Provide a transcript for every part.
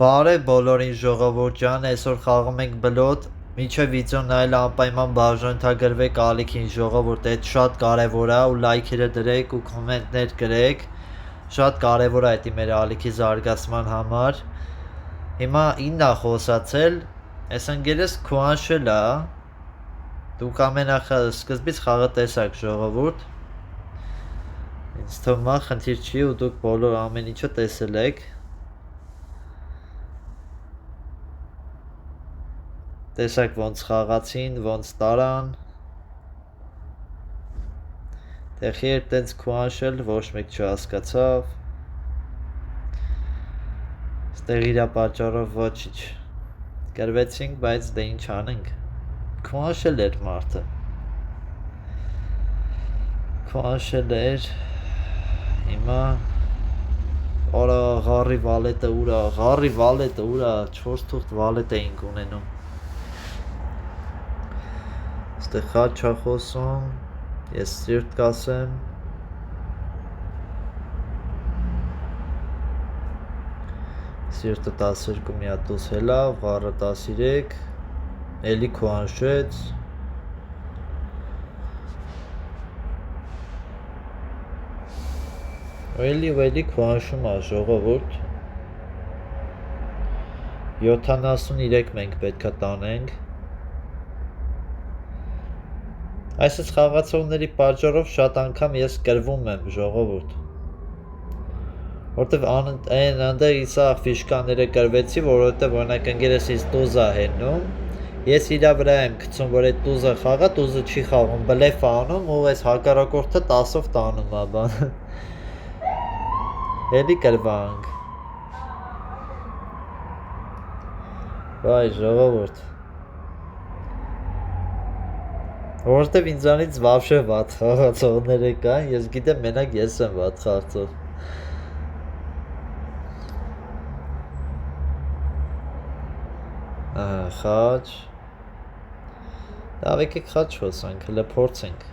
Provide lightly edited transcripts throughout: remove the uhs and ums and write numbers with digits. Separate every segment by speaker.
Speaker 1: Բարև բոլորին ժողովուրդ ջան, այսօր խաղում ենք բլոտ, միջև վիդեոն նայել անպայման բաժանորդագրվեք ալիքին ժողովուրդ, այդ շատ կարևոր է ու լայքերը դրեք ու կոմենտներ գրեք, շատ կարևոր է դա մեր ալիքի զարգացման համար։ Հիմա ինն է խոսացել, այս ընկերս Քուանշել է, դուք ամենասկզբից խաղը տեսաք ժողովուրդ, ինձ թվում է խնդիր չի ու դուք բոլոր ամեն ինչը տեսել եք։ Տեսակ ոնց խաղացին, ոնց տարան։ Տեղ երբ տենց Քուանշել ոչ մեկ չհասկացավ։ Ստեղ իրա պատճառով ոչինչ գրվեցինք, բայց դե ինչ անենք։ Քուանշել էր մարդը։ Քուանշել էր։ Հիմա արա ղարի վալետը ուրա, ղարի վալետը ուրա, 4 թուղթ վալետ էինք ունենում։ Ստեղ խաչ չա խոսում, ես սիրտ կասեմ։ Սիրտը 12 մի հատ դուս հելավ, ղարը 13, էլի Քուանշեց։ Էլի Քուանշում է ժողովուրդ։ 73 մենք պետքա տանենք։ Այսպես խաղացողների պատճառով շատ անգամ ես կրվում եմ ժողովուրդ։ Որտեվ այնտեղ իսա ֆիշկաները կրվեցի, որովհետև օրինակ ընկերեսից տուզ է հեննում, ես իրա վրա եմ գցում, որ այդ տուզը խաղա, տուզը չի խաղում, բլեֆ անում ու այս հակառակորդը 10-ով տանում է բան։ Էլի կրվանք։ Վայ ժողովուրդ։ Որովհետև ինձանից վավշե վատ խաղացողներ կան, ես գիտեմ մենակ ես եմ վատ խաղացող։ Խաչ։ Դավեք եք խաչ խոսանք, հլը փորձենք։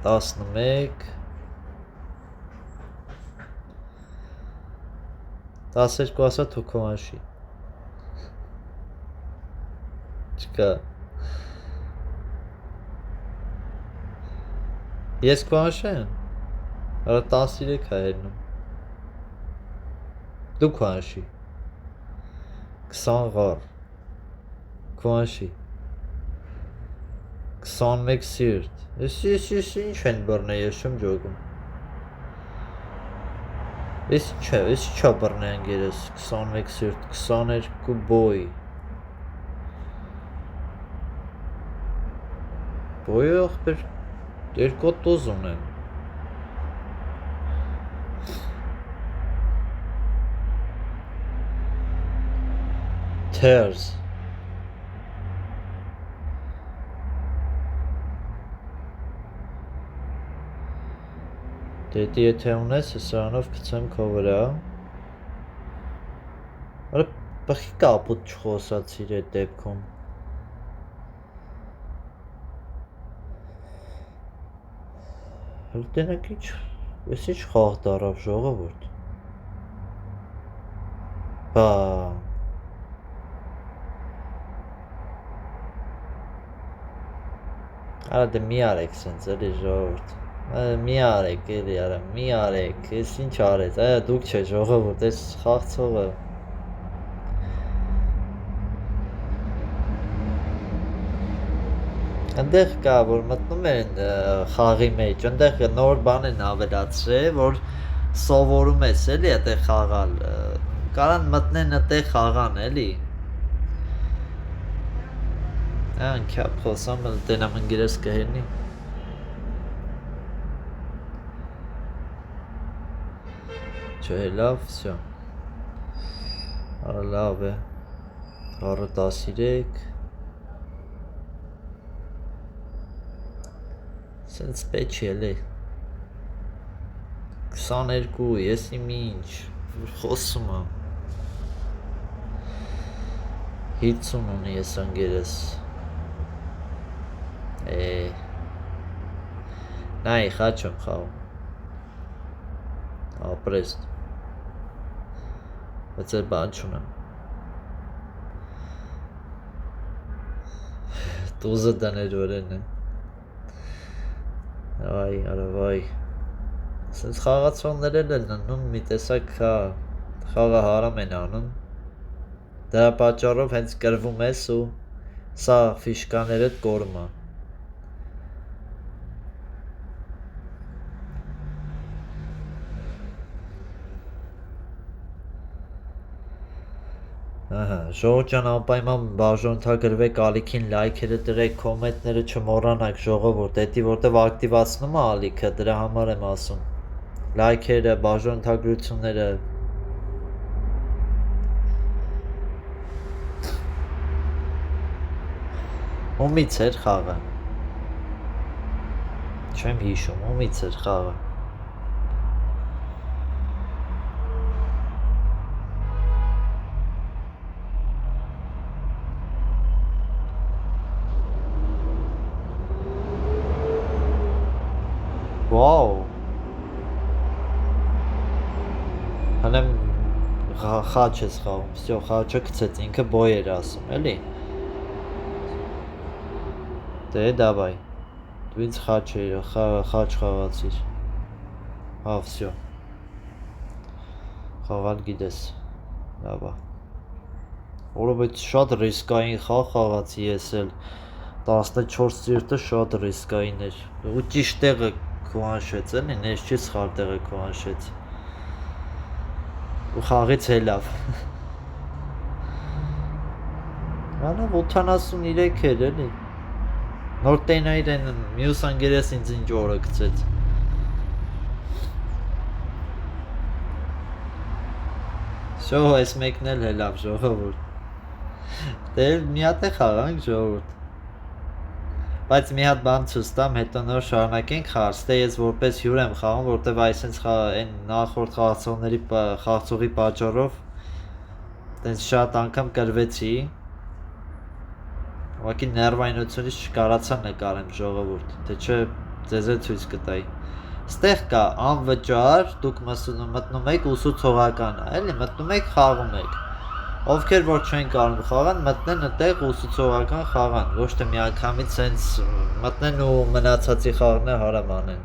Speaker 1: 11 12 ասա թու Քուանշի։ Չկա։ Ես Քուանշեմ։ Արա 13 է հերնում։ Դու Քուանշի։ 20 ղար։ Քուանշի։ 21 սիրտ։ Ես ինչ են բռնե, ես չեմ ջոգում։ Ես չա բռնե ընկերս, 21 սիրտ, 22 բոյ։ Բոյը ախպեր, երկու տուզ ունեմ։ Թերզ։ Դետի եթե ունես, սրանով կծեմ քո վրա։ Արա բխի կապուտ չխոսացիր այդ դեպքում։ Հլ տենակ ինչ, ես ինչ խաղ դարավ ժողովուրդ։ Բա։ Արա դե մի արեք սենց էլի ժողովուրդ։ Մի արեք էլի արա, մի արեք, ես ինչ արեց, այա դուք չէ ժողովուրդ, ես խաղցողը։ Ընդեղ կա, որ մտնում են խաղի մեջ, ընդեղ նոր բան են ավելացրել, որ սովորում ես էլի այդեղ խաղալ, կարան մտնեն այդեղ խաղան էլի։ Անքյապ խոսամ, տենամ ընգերես կհենի։ Չէ, լավ, վսյո։ Արա լավ է, հառը 13։ Սենց պեչ էլ է։ 22, ես իմ ինչ, խոսում եմ։ 50 ունի ես ընգերս։ Նայ, խաչ եմ խաղում։ Ապրեստ։ Բայց այդ բան չունեմ։ Տուզը դներ օրեն է։ Այ, արավայ։ Սենց խաղացողներ էլ անում մի տեսակ խաղը հարամ են անում։ Դրա պատճառով հենց կրվում ես ու սա ֆիշկաներդ կորում է։ Ահա, ժողովուրդ ջան, անպայման բաժանորդագրվեք, ալիքին լայքերը դրեք, կոմենտները չմոռանաք, ժողովուրդ, էդի որտեվ ակտիվացնում է ալիքը, դրա համար եմ ասում։ Լայքերը, բաժանորդագրությունները։ Ումից էր խաղը։ Չեմ հիշում, ումից էր խաղը։ Վաու։ Հենց խաչ ես խաղում, всё, խաչը գցեց, ինքը բոյ էր ասում, էլի։ Դե դավայ։ Դու ինձ խաչ խաղացիր։ Հա, всё։ Խաղալ գիտես։ Լավ է։ Որովհետեւ շատ ռիսկային խաղ խաղացի ես էլ 14 ծիրտը շատ ռիսկային էր։ Ու ճիշտ տեղը քուանշեց, էլի, ներս չի սխալ տեղը քուանշեց։ Ու խաղից հելավ։ Անավ 83 էր, էլի։ Նոր տենայր են մյուս անգերես ինձ ինչ օրը գցեց։ Շո, այս մեկն էլ հելավ, ժողովուրդ։ Դե մի հատ է խաղանք, ժողովուրդ։ Բայց մի հատ բան ցույց տամ, հետո նոր շարունակենք խաղալ, ստե ես որպես հյուր եմ խաղում, որտեվ այսպես այն նախորդ խաղացողի պատճառով տենց շատ անգամ կրվեցի։ Ուղղակի ներվայնությունից չկարացա նկարեմ, ժողովուրդ, թե չէ ձեզ էլ ցույց կտայի։ Ստեղ կա անվճար, դուք մտնում եք ուսուցողական, էլի, մտնում եք խաղում եք։ Ովքեր որ չեն կարող խաղան, մտնեն այդտեղ ուսուցողական խաղան, ոչ թե միանգամից սենց մտնեն ու մնացածի խաղները հարամ անեն։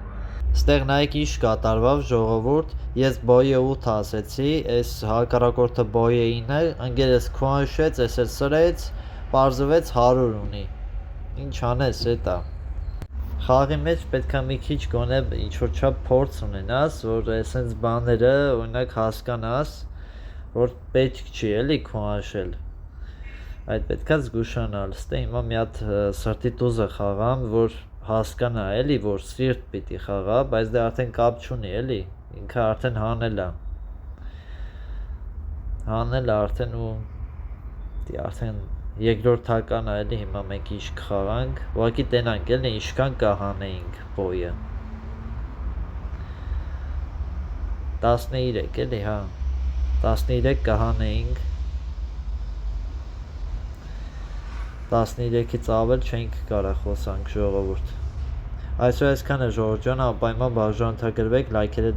Speaker 1: Ստեղ նայեք ինչ կատարվավ, ժողովուրդ, ես բոյը 8 ասեցի, այս հակառակորդը բոյը 9, ընկերս քուանշեց, այս էլ սրեց, պարզվեց 100 ունի։ Ինչ անես, էտա։ Խաղի մեջ պետք է մի քիչ գոնե ինչ-որ չափ փորձ ունենաս, որ այսենց բաները, օրինակ հասկանաս, որ պետք չի էլի քուանշել։ Այդ պետքա զգուշանալ, ստե հիմա մի հատ սրտի տուզը խաղամ, որ հասկանա էլի, որ սիրտ պիտի խաղա, բայց դե արդեն կապ չունի էլի, ինքը արդեն հանել է։ Հանել է արդեն ու դի արդեն երկրորդական է էլի, հիմա մենք ինչ կխաղանք, ուղղակի տենանք էլի, ինչքան կհանեինք բոյը։ 13 էլի, հա։ 13 կհանեինք, 13-ից ավել չենք կարա խոսանք, ժողովուրդ։ Այսօր այսքանը, ժողովուրդ ջան, անպայման բաժանորդագրվեք, լայքերը